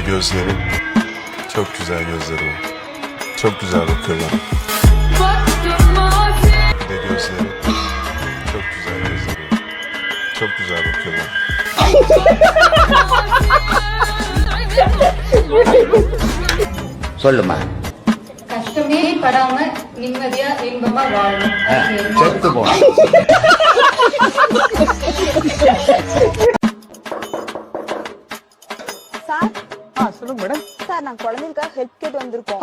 gözleri. Çok güzel gözleri var. Çok güzel bakıyorlar. Bir de gözleri. Çok güzel gözleri var. Çok güzel bakıyorlar. சொல்லுமா. கஷ்டமே படாம நிம்மதியா இன்பமா வாழணும். செத்து போ. சார் சொல்லுங்க மேடம். சார் நான் குழந்தைகளுக்காக ஹெல்ப் கேட்டு வந்திருக்கோம்.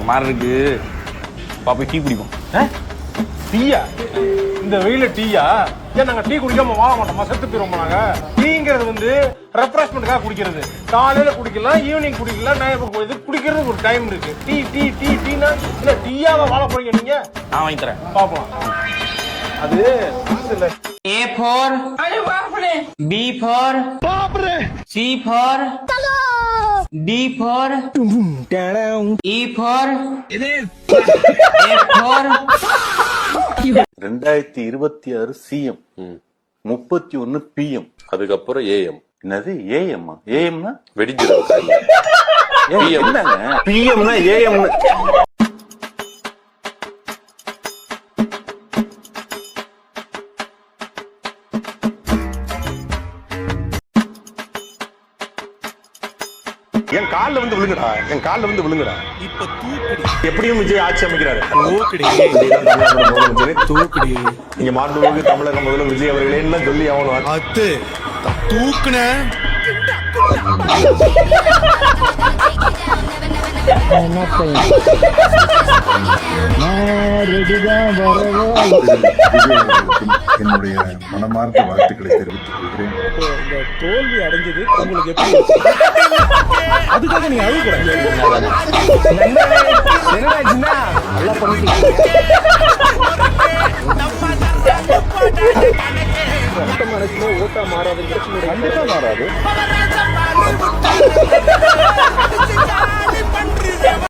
மாறு இருக்கு. பாப்பா டீ குடிப்போம். டீயா? இந்த வெயில டீயா? ஏன் நாங்க டீ குடிக்காம வாழ மாட்டோமா? செத்து போயிருவோம் நாங்க. டீங்கிறது வந்து ரெஃப்ரெஷ்மெண்ட்காக குடிக்கிறது. காலையில குடிக்கலாம், ஈவினிங் குடிக்கலாம், இது குடிக்கிறது ஒரு டைம் இருக்கு. டீ டீ டீ டீனா இல்ல டீயாவ வாழ போறீங்க நீங்க? நான் வாங்கி தரேன். பாப்போம். அது இல்ல. A for B for C for D for E for F for 2026 CM 31 PM அதுக்கப்புறம் ஏஎம். என்னது ஏஎம்? ஏஎம்னா வெடிஞ்சிடும். என்னங்க பிஎம்னா ஏஎம்? என் கால்ல வந்து விழுங்குடா, என் கால்ல வந்து விழுங்குடா. இப்ப தூக்குடி. எப்படியும் விஜய் ஆட்சி அமைக்கிறாரு. தூக்குடி. தமிழக முதலமைச்சரே தூக்குடி. நீங்க மாண்புமிகு தமிழக முதல்வர் விஜய் அவர்களே என்ன சொல்லி ஆகணும். அத்து தூக்குன என்னுடைய மனமார்ந்த வாழ்த்துக்களை தெரிவித்துக் கொள்கிறேன். இந்த தோல்வி அடைஞ்சது உங்களுக்கு எப்படி? அதுக்காக நீங்க அழுக கூடாது. என்னடா நல்லா பண்ணிட்டீங்க. ஓட்டா மாறாது. கண்டிப்பா மாறாது.